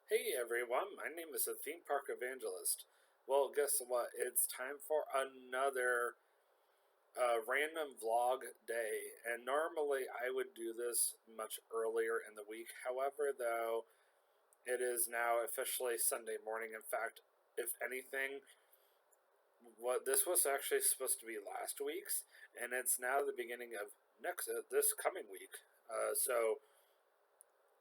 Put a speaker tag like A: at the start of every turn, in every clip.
A: Hey everyone, my name is the Theme Park Evangelist. Well, guess what? It's time for another random vlog day, and normally I would do this much earlier in the week. However, though, it is now officially Sunday morning. In fact, if anything, what this was actually supposed to be last week's, and it's now the beginning of next this coming week. So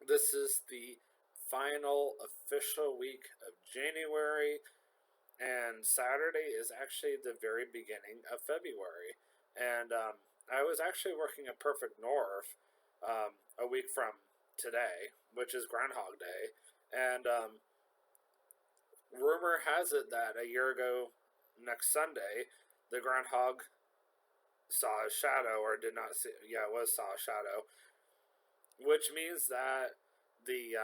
A: this is the final official week of January, and Saturday is actually the very beginning of February. And I was actually working at Perfect North a week from today, which is Groundhog Day. And rumor has it that a year ago, next Sunday, the groundhog saw a shadow, or did not see. Yeah, it was saw a shadow, which means that the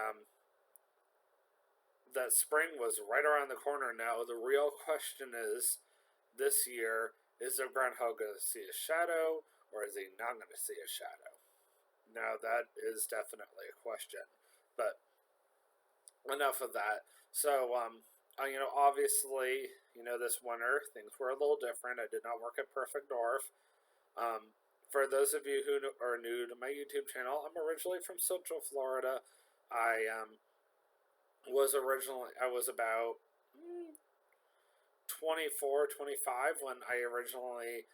A: that spring was right around the corner now. The real question is, this year, is the groundhog going to see a shadow, or is he not going to see a shadow? Now, that is definitely a question. But enough of that. So, obviously, this winter, things were a little different. I did not work at Perfect North. For those of you who are new to my YouTube channel, I'm originally from Central Florida. I was about 24, 25 when I originally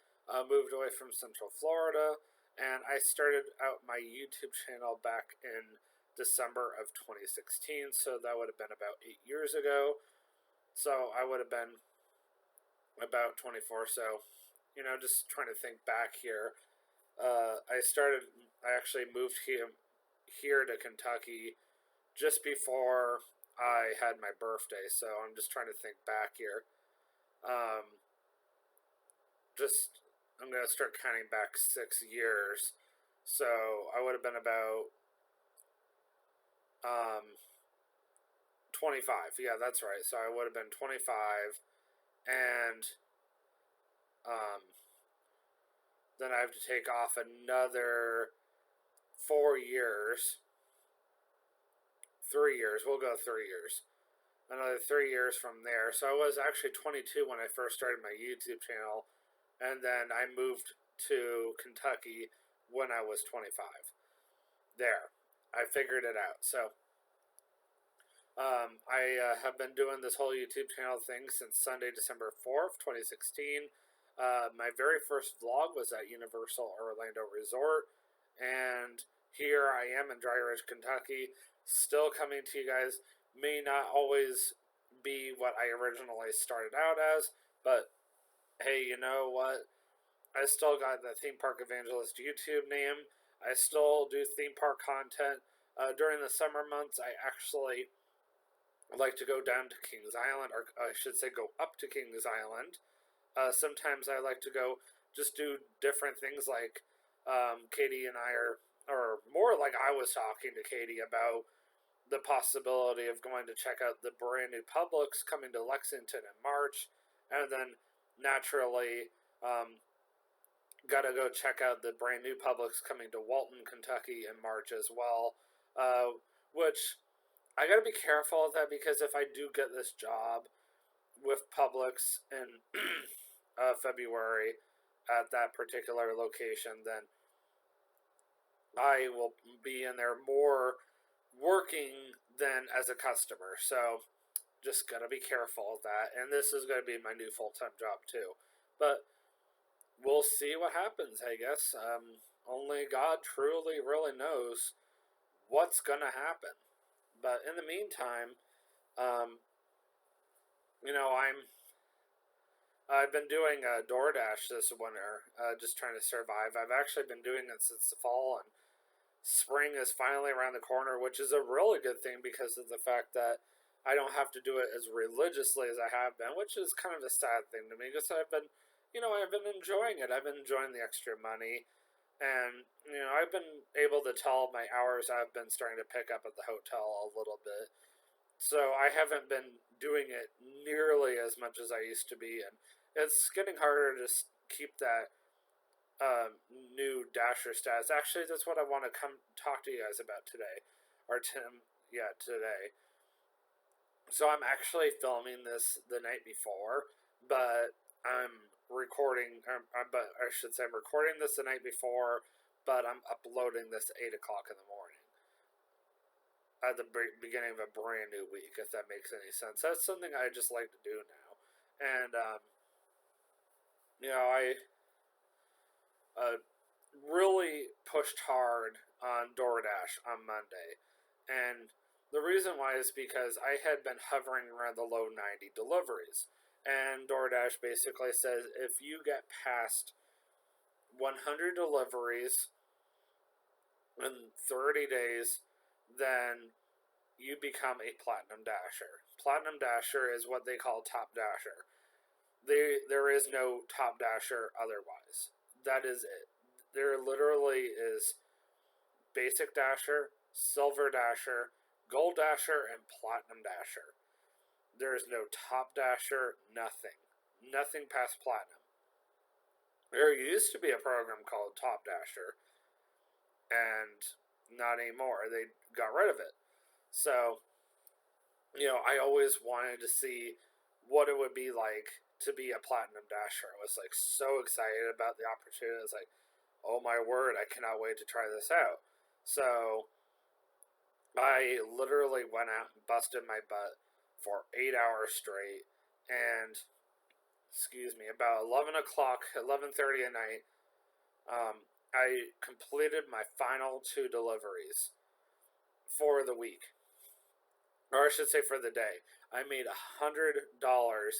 A: moved away from Central Florida, and I started out my YouTube channel back in December of 2016, so that would have been about 8 years ago. So I would have been about 24. So, just trying to think back here. I actually moved here to Kentucky just before I had my birthday, so I'm just trying to think back here. Um, just I'm gonna start counting back 6 years. So I would have been about 25. Yeah, that's right. So I would have been 25, and um, then I have to take off another 4 years. 3 years. We'll go 3 years. Another 3 years from there. So I was actually 22 when I first started my YouTube channel, and then I moved to Kentucky when I was 25. There, I figured it out. So I have been doing this whole YouTube channel thing since Sunday, December 4th, 2016. My very first vlog was at Universal Orlando Resort, and here I am in Dry Ridge, Kentucky, still coming to you guys. May not always be what I originally started out as, but hey, you know what? I still got the Theme Park Evangelist YouTube name. I still do theme park content. During the summer months, I actually like to go down to Kings Island, or I should say go up to Kings Island. Sometimes I like to go just do different things, like Katie and I or more like I was talking to Katie about the possibility of going to check out the brand new Publix coming to Lexington in March, and then naturally gotta go check out the brand new Publix coming to Walton, Kentucky in March as well. Which I gotta be careful of that, because if I do get this job with Publix in February at that particular location, then I will be in there more working than as a customer. So just gotta be careful of that. And this is gonna be my new full-time job too. But we'll see what happens, I guess. Only God truly really knows what's gonna happen. But in the meantime, um, I've been doing DoorDash this winter, just trying to survive. I've actually been doing it since the fall, and spring is finally around the corner, which is a really good thing because of the fact that I don't have to do it as religiously as I have been, which is kind of a sad thing to me, because I've been enjoying it. I've been enjoying the extra money, and I've been able to tell my hours I've been starting to pick up at the hotel a little bit. So I haven't been doing it nearly as much as I used to be, and it's getting harder to keep that new Dasher status. Actually, that's what I want to come talk to you guys about today, or Tim, yeah, today. So I'm actually filming this the night before, but I'm recording. But I should say I'm recording this the night before, but I'm uploading this at 8 o'clock in the morning at the beginning of a brand new week. If that makes any sense, that's something I just like to do now, and I really pushed hard on DoorDash on Monday, and the reason why is because I had been hovering around the low 90 deliveries. And DoorDash basically says if you get past 100 deliveries in 30 days, then you become a Platinum Dasher. Platinum Dasher is what they call Top Dasher. There is no Top Dasher otherwise. That is it. There literally is Basic Dasher, Silver Dasher, Gold Dasher, and Platinum Dasher. There is no Top Dasher, nothing. Nothing past Platinum. There used to be a program called Top Dasher, and not anymore. They got rid of it. So, I always wanted to see what it would be like to be a Platinum Dasher. I was like so excited about the opportunity. I was like, oh my word, I cannot wait to try this out. So I literally went out and busted my butt for 8 hours straight, and about 11 o'clock, 11:30 at night, I completed my final 2 deliveries for the week, or I should say for the day. I made $100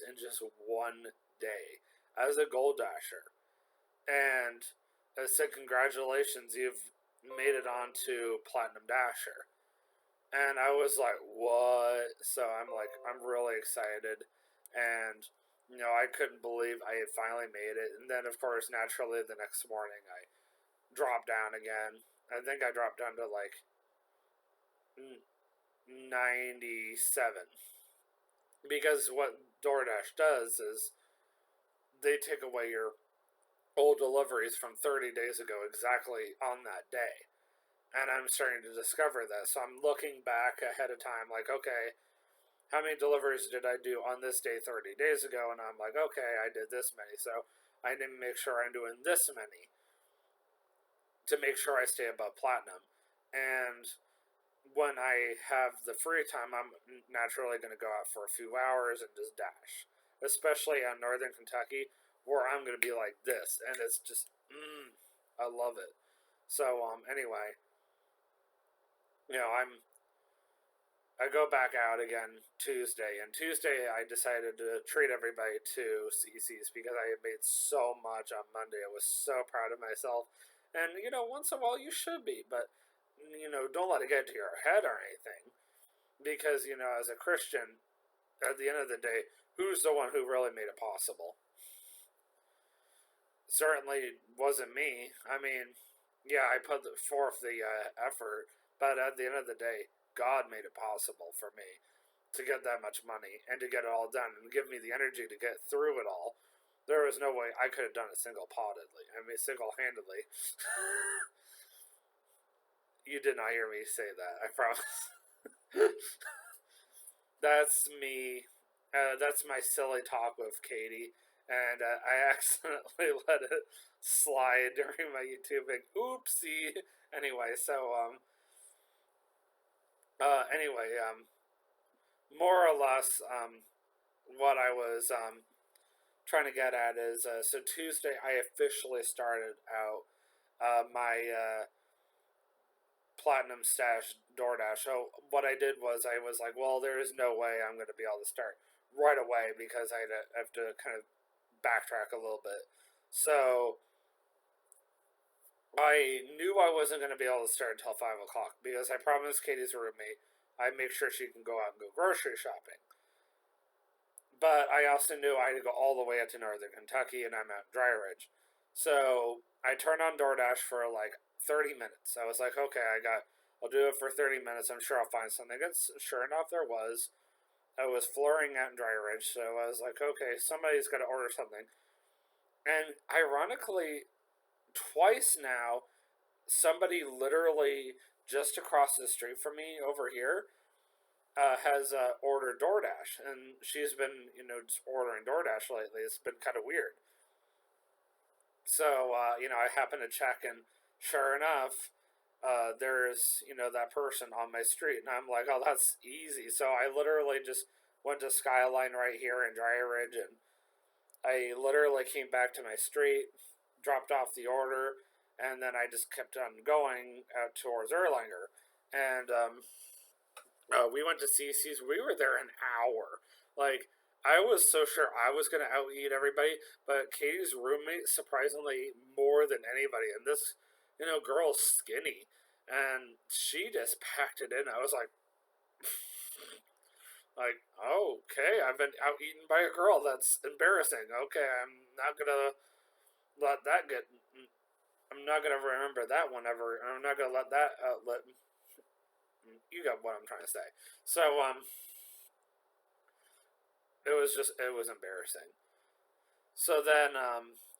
A: in just one day as a Gold Dasher, and I said, "Congratulations, you've made it on to Platinum Dasher." And I was like, what? So I'm really excited. And, I couldn't believe I had finally made it. And then, of course, naturally, the next morning, I dropped down again. I think I dropped down to like 97. Because what DoorDash does is they take away your old deliveries from 30 days ago exactly on that day. And I'm starting to discover this. So I'm looking back ahead of time, like, okay, how many deliveries did I do on this day 30 days ago? And I'm like, okay, I did this many. So I need to make sure I'm doing this many to make sure I stay above Platinum. And when I have the free time, I'm naturally going to go out for a few hours and just dash, especially on Northern Kentucky, where I'm going to be like this. And it's just, I love it. So, anyway, I go back out again Tuesday, and Tuesday I decided to treat everybody to CC's because I had made so much on Monday. I was so proud of myself. And, once in a while you should be, but, don't let it get to your head or anything. Because, as a Christian, at the end of the day, who's the one who really made it possible? Certainly wasn't me. I mean, yeah, I put forth the effort, but at the end of the day, God made it possible for me to get that much money and to get it all done and give me the energy to get through it all. There was no way I could have done it single-handedly. You did not hear me say that, I promise. That's me. That's my silly talk with Katie, and I accidentally let it slide during my YouTubing. Oopsie. Anyway, so more or less, what I was trying to get at is so Tuesday I officially started out my Platinum Stash DoorDash. So what I did was I was like, well, there is no way I'm going to be able to start right away because I have to kind of backtrack a little bit. So I knew I wasn't going to be able to start until 5 o'clock because I promised Katie's roommate I'd make sure she can go out and go grocery shopping. But I also knew I had to go all the way up to Northern Kentucky, and I'm at Dry Ridge. So I turned on DoorDash for like 30 minutes. I was like, okay, I'll do it for 30 minutes. I'm sure I'll find something. And sure enough, there was. I was flooring out in Dry Ridge, so I was like, okay, somebody's got to order something. And ironically, twice now, somebody literally just across the street from me over here has ordered DoorDash, and she's been, just ordering DoorDash lately. It's been kind of weird. So, I happen to check, and sure enough, there's, that person on my street. And I'm like, oh, that's easy. So I literally just went to Skyline right here in Dry Ridge, and I literally came back to my street, dropped off the order, and then I just kept on going out towards Erlanger. And we went to CC's. We were there an hour. Like, I was so sure I was going to out eat everybody, but Katie's roommate, surprisingly, more than anybody. And this, girl's skinny. And she just packed it in. I was like, okay, I've been out eaten by a girl. That's embarrassing. Okay, I'm not going to let that get. I'm not going to remember that one ever. I'm not going to let that outlet. You got what I'm trying to say. So, it was embarrassing. So then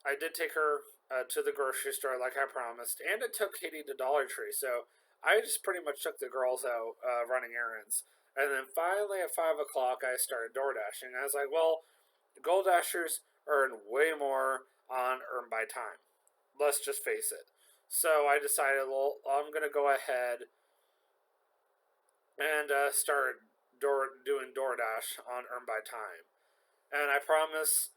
A: I did take her to the grocery store like I promised, and it took Katie to Dollar Tree. So I just pretty much took the girls out running errands. And then finally at 5 o'clock, I started door dashing. I was like, well, Gold Dashers earn way more on Earn by Time. Let's just face it. So I decided, well, I'm going to go ahead and start doing DoorDash on Earn by Time. And I promise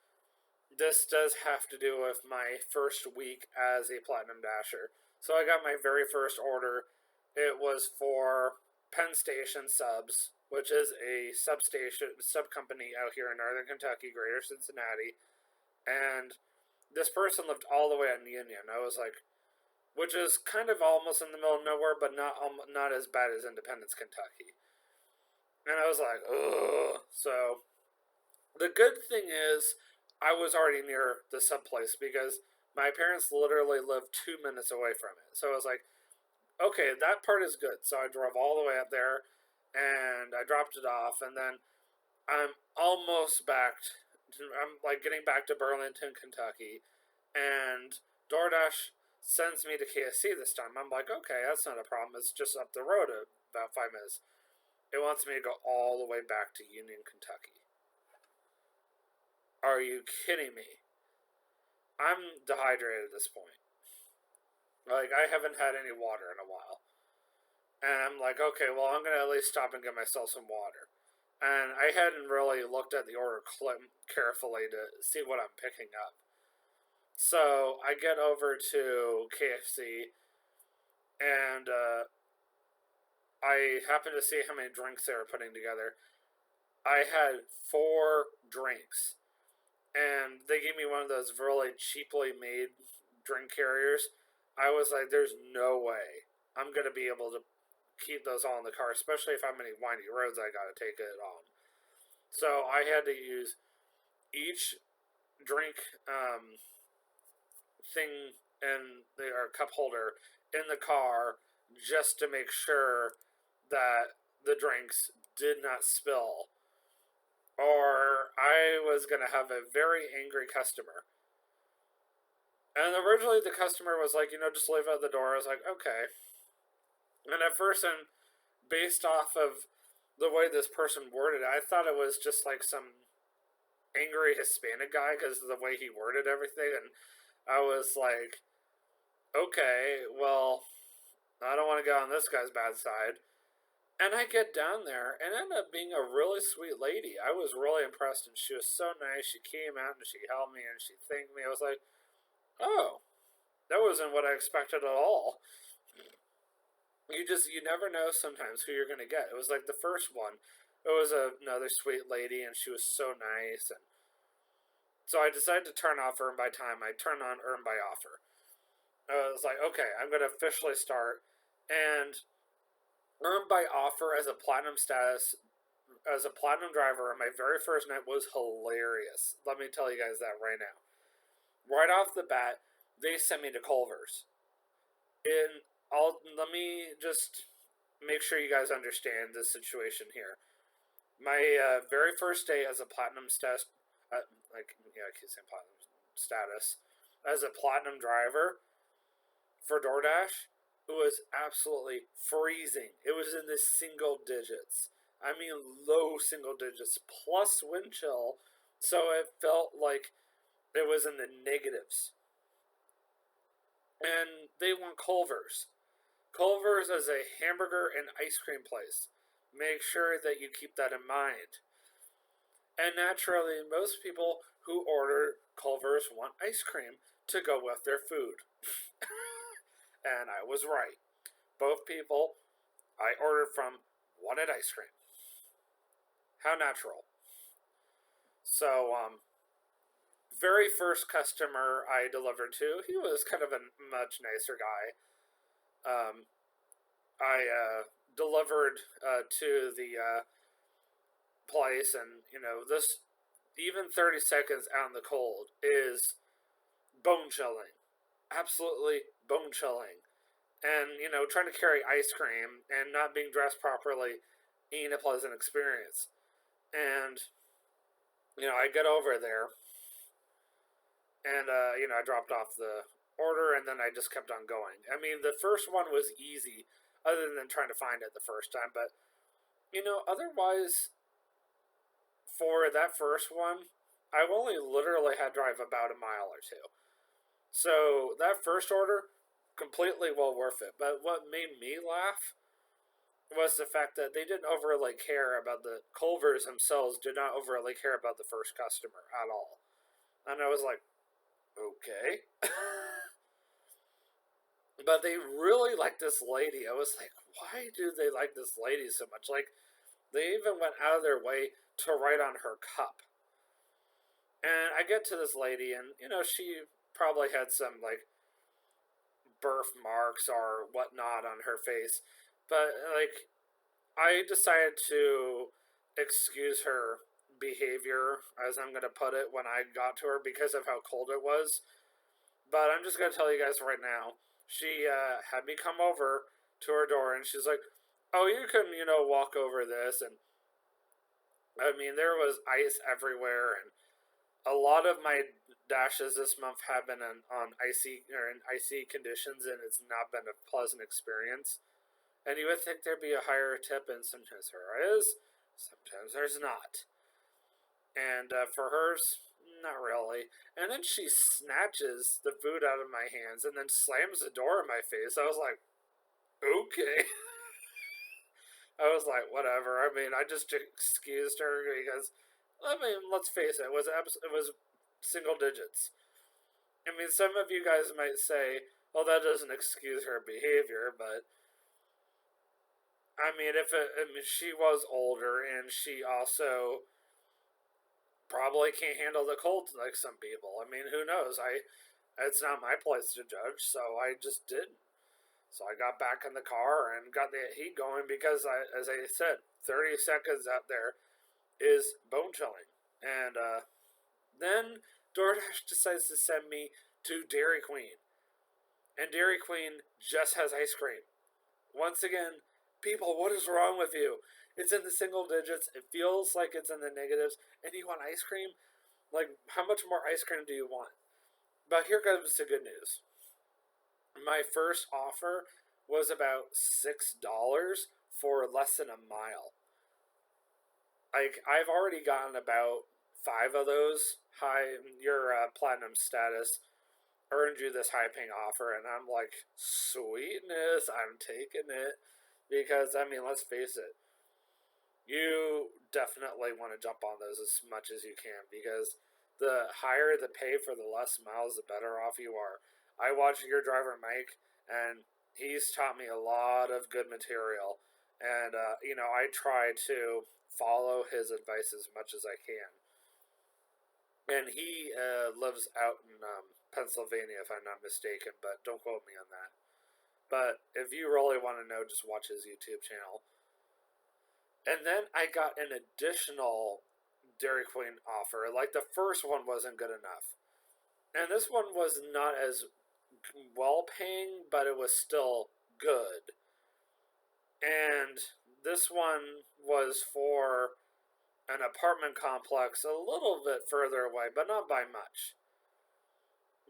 A: this does have to do with my first week as a Platinum Dasher. So I got my very first order. It was for Penn Station Subs, which is a sub company out here in Northern Kentucky, Greater Cincinnati. And this person lived all the way out in Union. I was like, which is kind of almost in the middle of nowhere, but not as bad as Independence, Kentucky. And I was like, ugh. So the good thing is I was already near the sub place because my parents literally lived 2 minutes away from it. So I was like, okay, that part is good. So I drove all the way up there and I dropped it off, and then I'm almost back. I'm like getting back to Burlington, Kentucky, and DoorDash sends me to KFC this time. I'm like, okay, that's not a problem. It's just up the road about 5 minutes. It wants me to go all the way back to Union, Kentucky. Are you kidding me? I'm dehydrated at this point. Like, I haven't had any water in a while. And I'm like, okay, well, I'm going to at least stop and get myself some water. And I hadn't really looked at the order carefully to see what I'm picking up. So I get over to KFC, and I happen to see how many drinks they were putting together. I had 4 drinks, and they gave me one of those really cheaply made drink carriers. I was like, there's no way I'm going to be able to keep those all in the car, especially if I'm any windy roads I got to take it on. So I had to use each drink thing in or cup holder in the car just to make sure that the drinks did not spill, or I was going to have a very angry customer. And originally the customer was like, just leave it at the door. I was like, okay. And at first, and based off of the way this person worded it, I thought it was just like some angry Hispanic guy because of the way he worded everything. And I was like, okay, well, I don't want to get on this guy's bad side. And I get down there and ended up being a really sweet lady. I was really impressed, and she was so nice. She came out and she helped me and she thanked me. I was like, oh, that wasn't what I expected at all. You never know sometimes who you're going to get. It was like the first one. It was another sweet lady, and she was so nice. And so I decided to turn off Earn by Time. I turned on Earn by Offer. I was like, okay, I'm going to officially start. And Earn by Offer as a platinum status, as a platinum driver on my very first night was hilarious. Let me tell you guys that right now. Right off the bat, they sent me to Culver's. Let me just make sure you guys understand this situation here. My very first day as a platinum status, I keep saying platinum status, as a platinum driver for DoorDash, it was absolutely freezing. It was in the single digits. I mean, low single digits plus wind chill. So it felt like it was in the negatives. And they want Culver's. Culver's is a hamburger and ice cream place. Make sure that you keep that in mind. And naturally, most people who order Culver's want ice cream to go with their food. And I was right. Both people I ordered from wanted ice cream. How natural. So, very first customer I delivered to, he was kind of a much nicer guy. I delivered to the place, and this even 30 seconds out in the cold is bone chilling, absolutely bone chilling. And trying to carry ice cream and not being dressed properly ain't a pleasant experience. And I get over there, and I dropped off the order, and then I just kept on going. I mean, the first one was easy, other than trying to find it the first time. But otherwise, for that first one, I only literally had to drive about a mile or two. So that first order, completely well worth it. But what made me laugh was the fact that they didn't overly care about the Culvers themselves. Did not overly care about the first customer at all. And I was like, okay. But they really liked this lady. I was like, why do they like this lady so much? Like, they even went out of their way to write on her cup. And I get to this lady, and she probably had some like birthmarks or whatnot on her face, but like I decided to excuse her behavior, as I'm gonna put it, when I got to her because of how cold it was. But I'm just gonna tell you guys right now, she had me come over to her door, and she's like, "Oh, you can walk over this," and I mean there was ice everywhere, and a lot of my dashes this month have been on icy or in icy conditions, and it's not been a pleasant experience. And you would think there'd be a higher tip, and sometimes there is, sometimes there's not. And for hers, not really. And then she snatches the food out of my hands and then slams the door in my face. I was like, okay. I was like, whatever. I mean, I just excused her because, I mean, let's face it, it was single digits. I mean, some of you guys might say, well, that doesn't excuse her behavior, but I mean, she was older, and she also probably can't handle the cold like some people. I mean, who knows? It's not my place to judge, so I just didn't. So I got back in the car and got the heat going because as I said, 30 seconds out there is bone chilling. And then DoorDash decides to send me to Dairy Queen, and Dairy Queen just has ice cream. Once again, people, what is wrong with you? It's in the single digits. It feels like it's in the negatives, and you want ice cream? Like, how much more ice cream do you want? But here comes the good news. My first offer was about $6 for less than a mile. Like, I've already gotten about 5 of those. Your platinum status earned you this high paying offer, and I'm like, sweetness, I'm taking it. Because, I mean, let's face it, you definitely want to jump on those as much as you can, because the higher the pay for the less miles, the better off you are. I watch your driver Mike, and he's taught me a lot of good material, and I try to follow his advice as much as I can. And he lives out in Pennsylvania, if I'm not mistaken, but don't quote me on that. But if you really want to know, just watch his YouTube channel. And then I got an additional Dairy Queen offer. Like, the first one wasn't good enough. And this one was not as well paying, but it was still good. And this one was for an apartment complex a little bit further away, but not by much.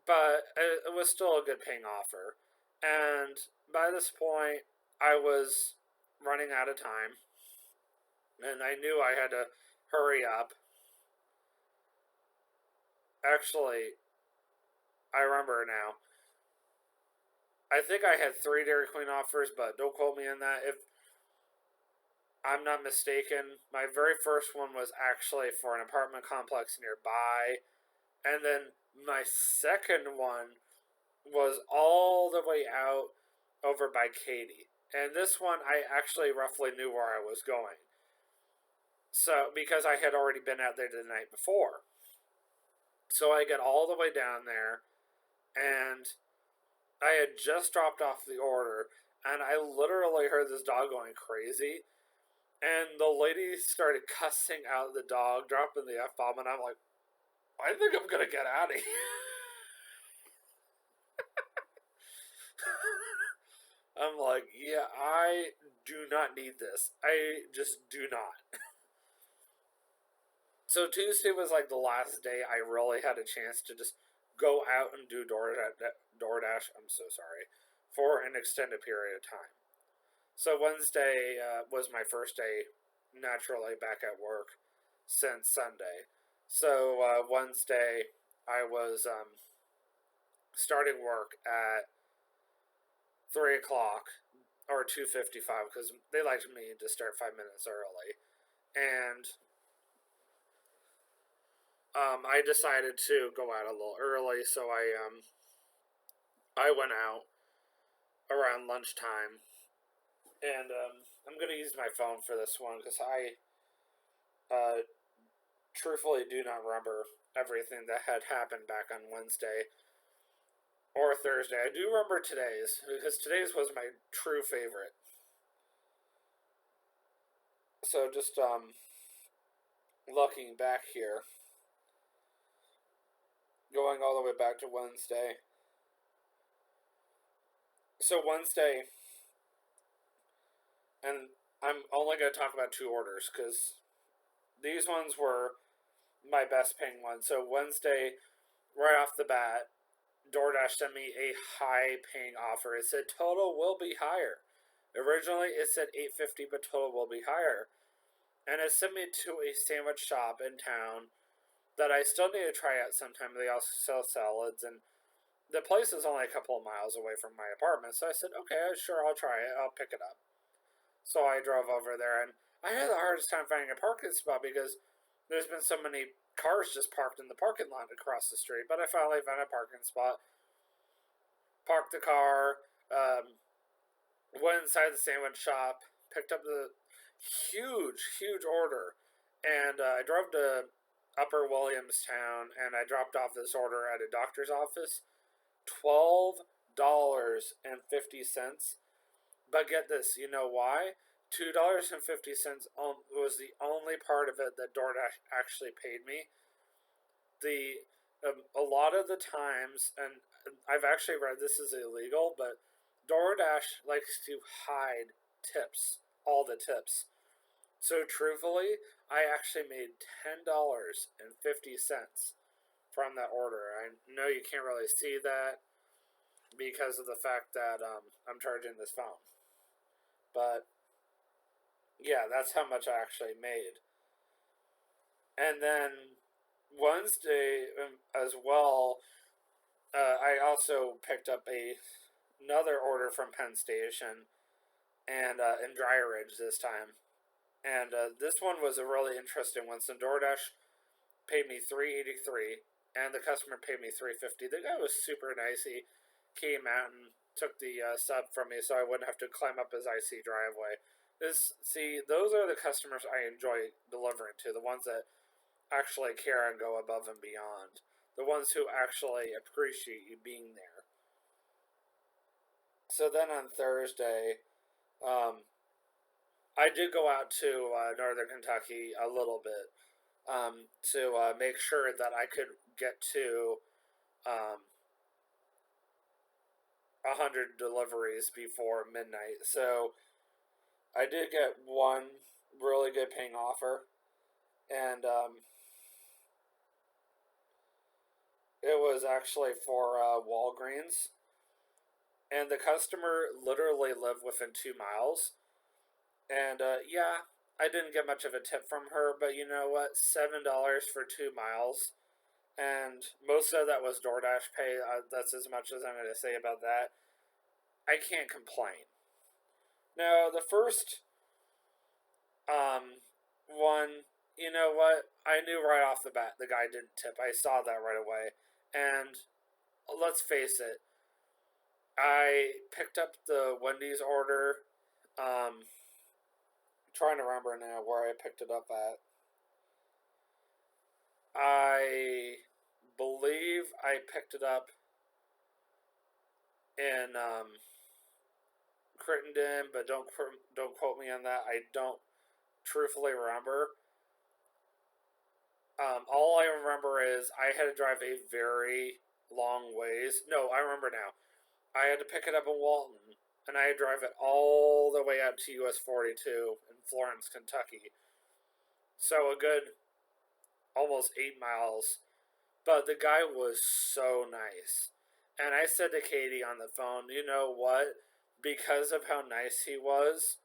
A: But it was still a good paying offer. And by this point, I was running out of time. and I knew I had to hurry up. Actually, I remember now. I think I had 3 Dairy Queen offers, but don't quote me on that. If I'm not mistaken, my very first one was actually for an apartment complex nearby, and then my second one was all the way out over by Katy. And this one, I actually roughly knew where I was going. So, because I had already been out there the night before. So I get all the way down there, and I had just dropped off the order, and I literally heard this dog going crazy. And the lady started cussing out the dog, dropping the F bomb, and I'm like, I think I'm gonna get out of here. I'm like, yeah, I do not need this. I just do not. So Tuesday was like the last day I really had a chance to just go out and do DoorDash. I'm so sorry, for an extended period of time. So Wednesday was my first day naturally back at work since Sunday. So Wednesday I was starting work at 3 o'clock or 2:55 because they liked me to start 5 minutes early, and I decided to go out a little early, so I went out around lunchtime, and I'm gonna use my phone for this one because I truthfully do not remember everything that had happened back on Wednesday or Thursday. I do remember today's because today's was my true favorite. So just looking back here, going all the way back to Wednesday. So Wednesday, and I'm only going to talk about 2 orders because these ones were my best paying ones. So Wednesday, right off the bat, DoorDash sent me a high paying offer. It said total will be higher. Originally it said $8.50, but total will be higher. And it sent me to a sandwich shop in town that I still need to try out sometime. They also sell salads, and the place is only a couple of miles away from my apartment. So I said, okay, sure, I'll try it. I'll pick it up. So I drove over there, and I had the hardest time finding a parking spot because there's been so many cars just parked in the parking lot across the street. But I finally found a parking spot, parked the car, went inside the sandwich shop, picked up the huge order, and I drove to Upper Williamstown, and I dropped off this order at a doctor's office. $12.50. But get this, you know why? $2.50 was the only part of it that DoorDash actually paid me. The A lot of the times, and I've actually read this is illegal, but DoorDash likes to hide tips, all the tips. So truthfully, I actually made $10.50 from that order. I know you can't really see that because of the fact that I'm charging this phone, but yeah, that's how much I actually made. And then Wednesday as well, I also picked up another order from Penn Station and in Dry Ridge this time. And this one was a really interesting one. So DoorDash paid me $3.83, and the customer paid me $3.50. The guy was super nice. He came out and took the sub from me, so I wouldn't have to climb up his icy driveway. Those are the customers I enjoy delivering to. The ones that actually care and go above and beyond. The ones who actually appreciate you being there. So then on Thursday, I did go out to Northern Kentucky a little bit to make sure that I could get to 100 deliveries before midnight. So I did get one really good paying offer, and it was actually for Walgreens, and the customer literally lived within 2 miles. And yeah, I didn't get much of a tip from her, but you know what? $7 for 2 miles, and most of that was DoorDash pay. That's as much as I'm going to say about that. I can't complain. Now, the first one, you know what? I knew right off the bat the guy didn't tip. I saw that right away. And let's face it, I picked up the Wendy's order. Trying to remember now where I picked it up at. I believe I picked it up in Crittenden, but don't quote me on that. I don't truthfully remember. All I remember is I had to drive a very long ways. No, I remember now. I had to pick it up in Walton, and I had to drive it all the way out to US 42 in Florence, Kentucky. So a good almost 8 miles. But the guy was so nice. And I said to Katie on the phone, you know what? Because of how nice he was,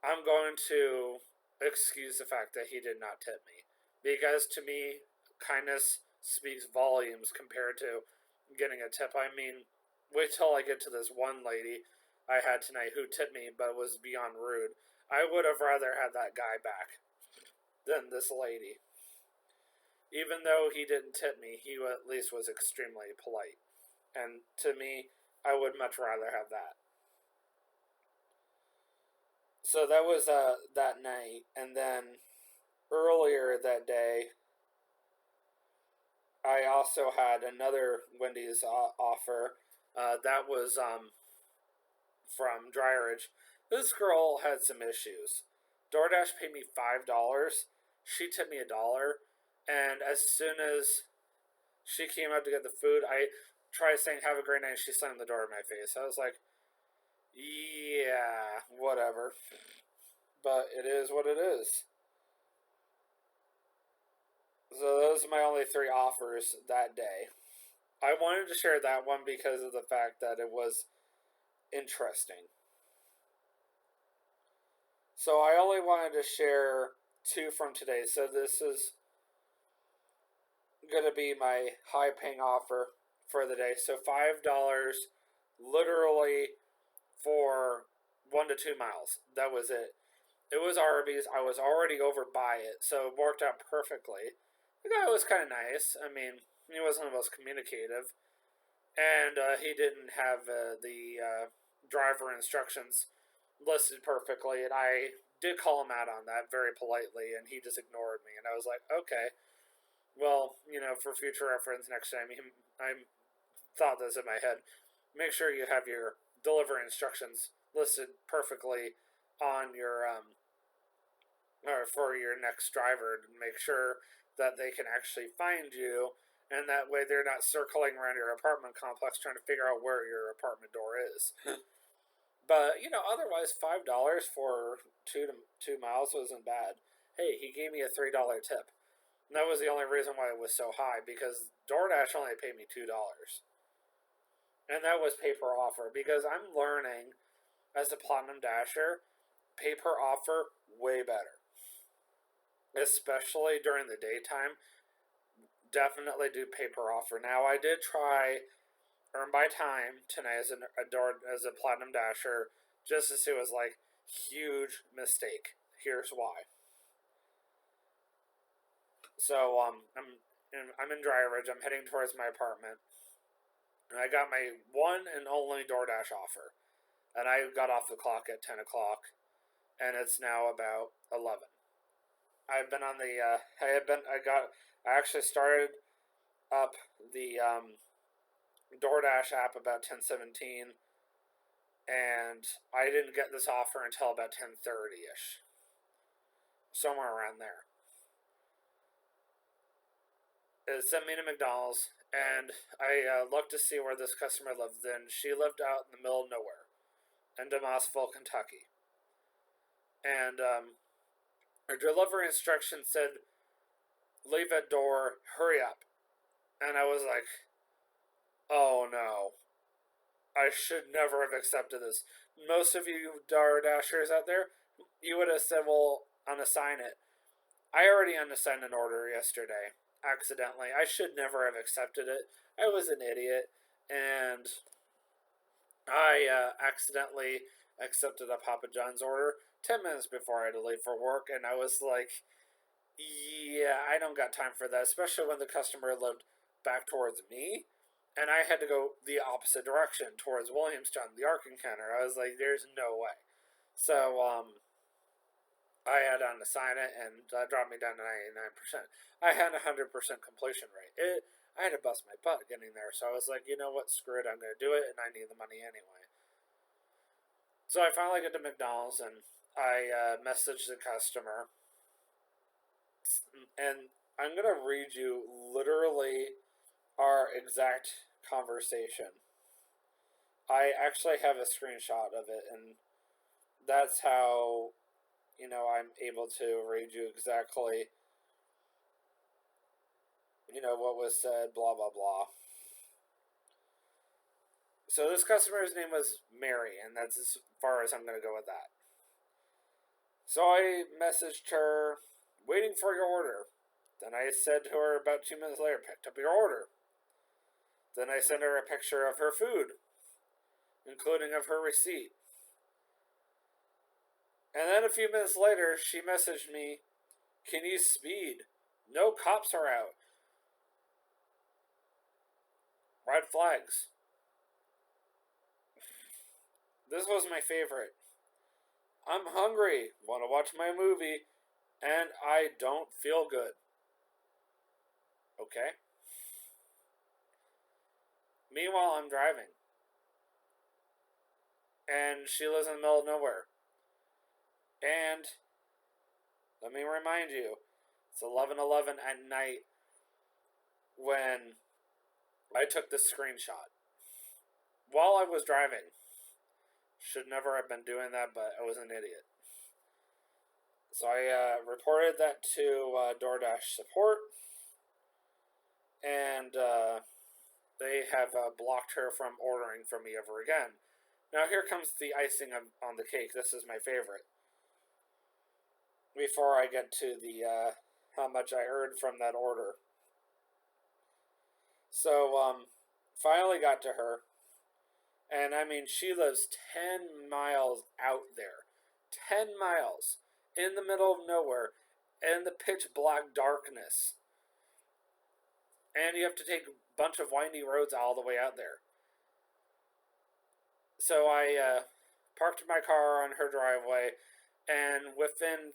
A: I'm going to excuse the fact that he did not tip me. Because to me, kindness speaks volumes compared to getting a tip. I mean, wait till I get to this one lady I had tonight who tipped me but was beyond rude. I would have rather had that guy back than this lady. Even though he didn't tip me, he at least was extremely polite. And to me, I would much rather have that. So that was that night, and then earlier that day, I also had another Wendy's offer. That was from Dryridge. This girl had some issues. DoorDash paid me $5. She tipped me $1, and as soon as she came out to get the food, I tried saying "Have a great night." She slammed the door in my face. I was like, "Yeah, whatever," but it is what it is. So those are my only 3 offers that day. I wanted to share that one because of the fact that it was interesting. So I only wanted to share 2 from today. So this is going to be my high paying offer for the day. So $5 literally for 1 to 2 miles. That was it. It was Arby's. I was already over by it, so it worked out perfectly. The guy was kind of nice. I mean, he wasn't the most communicative, and he didn't have the driver instructions listed perfectly. And I did call him out on that very politely, and he just ignored me. And I was like, okay, well, for future reference, next time, I thought this in my head. Make sure you have your delivery instructions listed perfectly on your or for your next driver to make sure that they can actually find you, and that way they're not circling around your apartment complex trying to figure out where your apartment door is. But otherwise, $5 for 2 miles wasn't bad. Hey, he gave me a $3 tip. And that was the only reason why it was so high, because DoorDash only paid me $2. And that was pay per offer, because I'm learning as a Platinum Dasher, pay per offer way better. Especially during the daytime, definitely do pay per offer. Now, I did try Earn by Time tonight as a Platinum Dasher, just to see it was like huge mistake. Here's why. So I'm in Dryridge. I'm heading towards my apartment, and I got my one and only DoorDash offer, and I got off the clock at 10 o'clock, and it's now about 11. I've been on the I actually started up the DoorDash app about 10:17, and I didn't get this offer until about 10:30 ish, somewhere around there. It sent me to McDonald's, and I looked to see where this customer lived. And she lived out in the middle of nowhere, in Damascus, Kentucky, and her delivery instructions said, "Leave at door, hurry up." And I was like, oh no, I should never have accepted this. Most of you DoorDashers out there, you would have said, well, unassign it. I already unassigned an order yesterday, accidentally. I should never have accepted it. I was an idiot, and I accidentally accepted a Papa John's order 10 minutes before I had to leave for work, and I was like, yeah, I don't got time for that, especially when the customer lived back towards me, and I had to go the opposite direction towards Williamstown, the Ark Encounter. I was like, there's no way. So, I had to unassign it, and that dropped me down to 99%. I had a 100% completion rate. I had to bust my butt getting there, so I was like, you know what, screw it, I'm going to do it, and I need the money anyway. So I finally get to McDonald's, and I message the customer, and I'm going to read you literally our exact conversation. I actually have a screenshot of it, and that's how, I'm able to read you exactly, what was said, blah, blah, blah. So this customer's name was Mary, and that's as far as I'm going to go with that. So I messaged her, waiting for your order. Then I said to her about 2 minutes later, picked up your order. Then I sent her a picture of her food, including of her receipt. And then a few minutes later, she messaged me, can you speed? No cops are out. Red flags. This was my favorite. I'm hungry, want to watch my movie, and I don't feel good. Okay? Meanwhile, I'm driving. And she lives in the middle of nowhere. And let me remind you, it's 11:11 at night when I took this screenshot while I was driving. Should never have been doing that, but I was an idiot. So I reported that to DoorDash support, and they have blocked her from ordering from me ever again. Now here comes the icing on the cake. This is my favorite. Before I get to the how much I earned from that order. So finally got to her, and I mean, she lives 10 miles out there. 10 miles in the middle of nowhere in the pitch black darkness. And you have to take a bunch of windy roads all the way out there. So I parked my car on her driveway, and within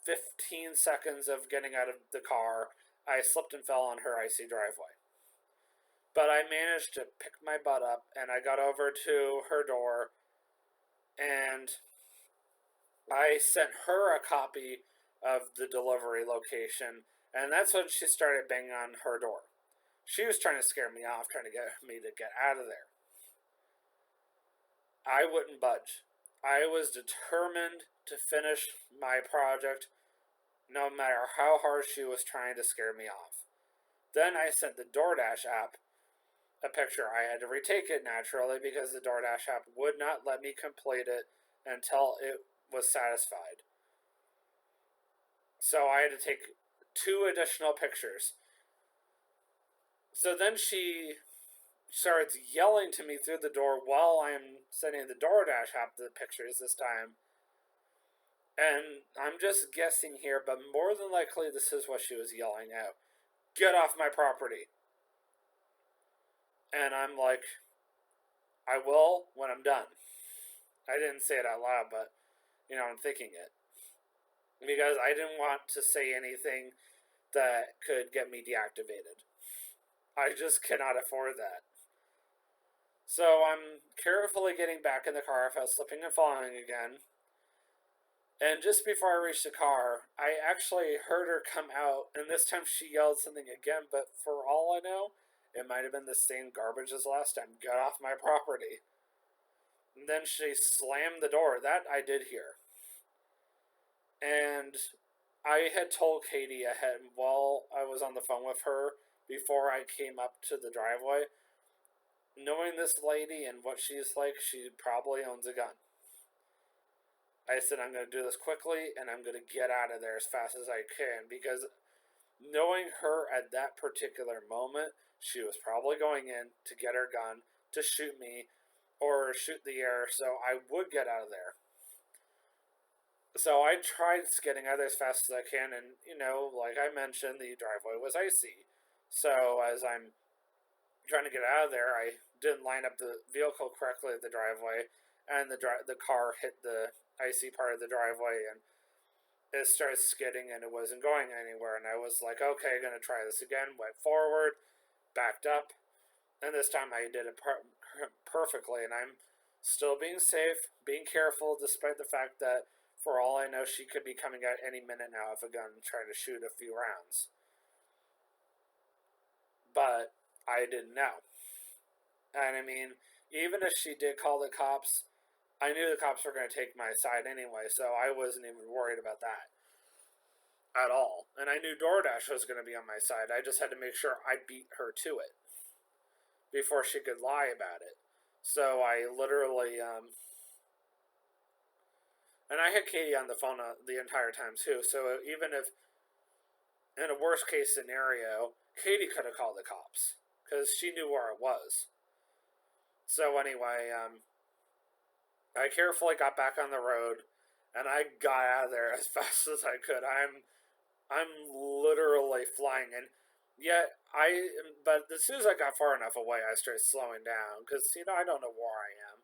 A: 15 seconds of getting out of the car, I slipped and fell on her icy driveway. But I managed to pick my butt up, and I got over to her door, and I sent her a copy of the delivery location, and that's when she started banging on her door. She was trying to scare me off, trying to get me to get out of there. I wouldn't budge. I was determined to finish my project no matter how hard she was trying to scare me off. Then I sent the DoorDash app a picture. I had to retake it naturally because the DoorDash app would not let me complete it until it was satisfied. So I had to take 2 additional pictures. So then she starts yelling to me through the door while I'm sending the DoorDash app the pictures this time. And I'm just guessing here, but more than likely this is what she was yelling out. Get off my property. And I'm like, I will when I'm done. I didn't say it out loud, but, I'm thinking it. Because I didn't want to say anything that could get me deactivated. I just cannot afford that. So I'm carefully getting back in the car if I was slipping and falling again. And just before I reached the car, I actually heard her come out, and this time she yelled something again, but for all I know, it might have been the same garbage as last time. Get off my property. And then she slammed the door. That I did hear. And I had told Katie ahead while I was on the phone with her before I came up to the driveway, knowing this lady and what she's like, she probably owns a gun. I said, I'm going to do this quickly and I'm going to get out of there as fast as I can, because knowing her at that particular moment, she was probably going in to get her gun to shoot me or shoot the air, so I would get out of there. So I tried getting out of there as fast as I can, and like I mentioned, the driveway was icy. So as I'm trying to get out of there, I didn't line up the vehicle correctly at the driveway, and the car hit the icy part of the driveway, and it started skidding, and it wasn't going anywhere. And I was like, okay, gonna try this again. Went forward, backed up, and this time I did it perfectly. And I'm still being safe, being careful, despite the fact that, for all I know, she could be coming out any minute now with a gun trying to shoot a few rounds. But I didn't know. And I mean, even if she did call the cops, I knew the cops were going to take my side anyway, so I wasn't even worried about that at all. And I knew DoorDash was going to be on my side. I just had to make sure I beat her to it before she could lie about it. So I literally, and I had Katie on the phone the entire time too. So even if, in a worst case scenario, Katie could have called the cops because she knew where it was. So anyway, I carefully got back on the road, and I got out of there as fast as I could. I'm literally flying, and yet but as soon as I got far enough away, I started slowing down because I don't know where I am,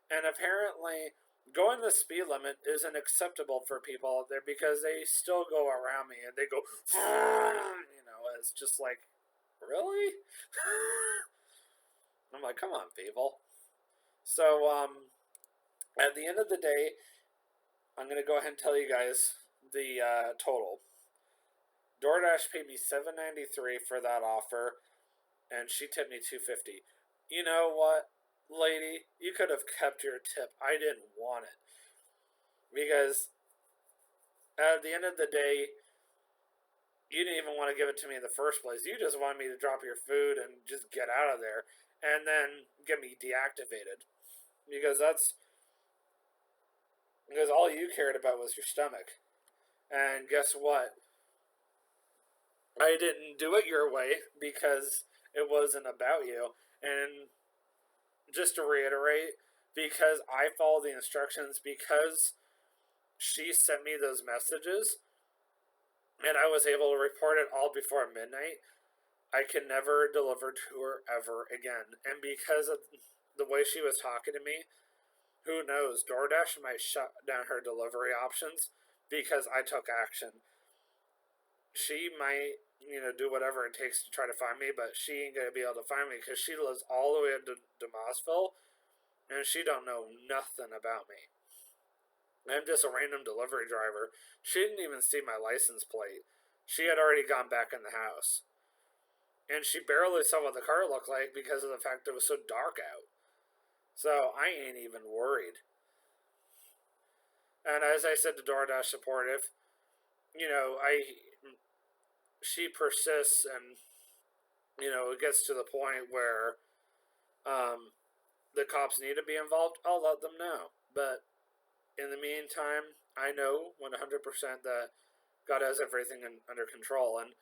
A: and apparently going the speed limit isn't acceptable for people out there because they still go around me and they go, it's just like, really? I'm like, come on, people. So at the end of the day, I'm gonna go ahead and tell you guys the total. DoorDash paid me $7.93 for that offer, and she tipped me $2.50. You know what, lady? You could have kept your tip. I didn't want it because at the end of the day, you didn't even want to give it to me in the first place. You just wanted me to drop your food and just get out of there, and then get me deactivated because all you cared about was your stomach. And guess what? I didn't do it your way because it wasn't about you. And just to reiterate, because I followed the instructions, because she sent me those messages, and I was able to report it all before midnight, I can never deliver to her ever again. And because of the way she was talking to me, who knows? DoorDash might shut down her delivery options because I took action. She might, do whatever it takes to try to find me, but she ain't gonna be able to find me because she lives all the way into DeMossville, and she don't know nothing about me. I'm just a random delivery driver. She didn't even see my license plate. She had already gone back in the house. And she barely saw what the car looked like because of the fact it was so dark out. So I ain't even worried. And as I said to DoorDash support, if she persists and it gets to the point where the cops need to be involved, I'll let them know. But in the meantime, I know 100% that God has everything under control. And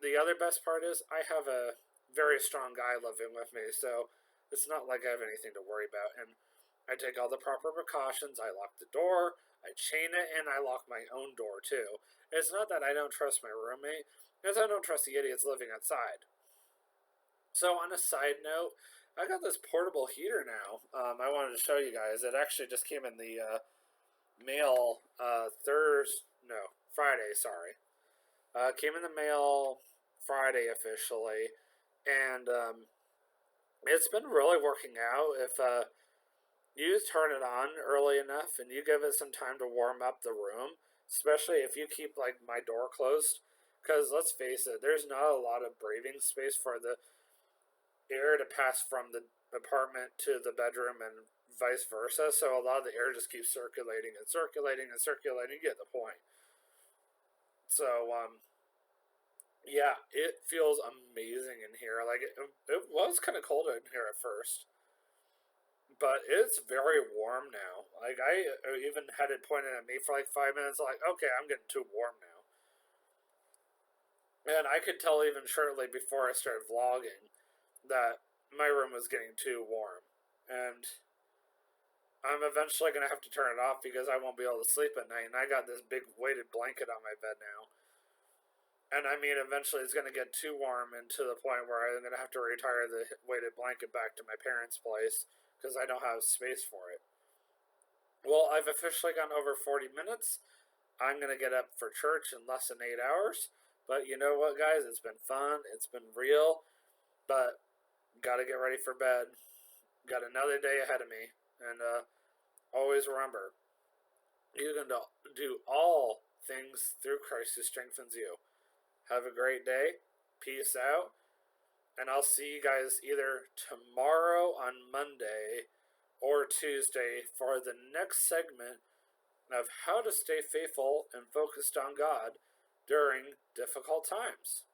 A: the other best part is I have a very strong guy living with me, so it's not like I have anything to worry about. And I take all the proper precautions. I lock the door, I chain it, and I lock my own door too. It's not that I don't trust my roommate, it's I don't trust the idiots living outside. So on a side note, I got this portable heater now. I wanted to show you guys. It actually just came in the mail Friday. Sorry, came in the mail Friday officially, and it's been really working out. If you turn it on early enough and you give it some time to warm up the room, especially if you keep like my door closed, because let's face it, there's not a lot of breathing space for the air to pass from the apartment to the bedroom and vice versa. So a lot of the air just keeps circulating and circulating and circulating. You get the point. So yeah, it feels amazing in here. Like it was kind of cold in here at first, but it's very warm now. Like, I even had it pointed at me for like 5 minutes, like, okay, I'm getting too warm now. And I could tell even shortly before I started vlogging that my room was getting too warm. And I'm eventually going to have to turn it off because I won't be able to sleep at night. And I got this big weighted blanket on my bed now. And I mean, eventually it's going to get too warm and to the point where I'm going to have to retire the weighted blanket back to my parents' place because I don't have space for it. Well, I've officially gone over 40 minutes. I'm going to get up for church in less than 8 hours. But you know what, guys? It's been fun. It's been real. But got to get ready for bed. Got another day ahead of me. And always remember, you can do all things through Christ who strengthens you. Have a great day. Peace out. And I'll see you guys either tomorrow on Monday or Tuesday for the next segment of how to stay faithful and focused on God during difficult times.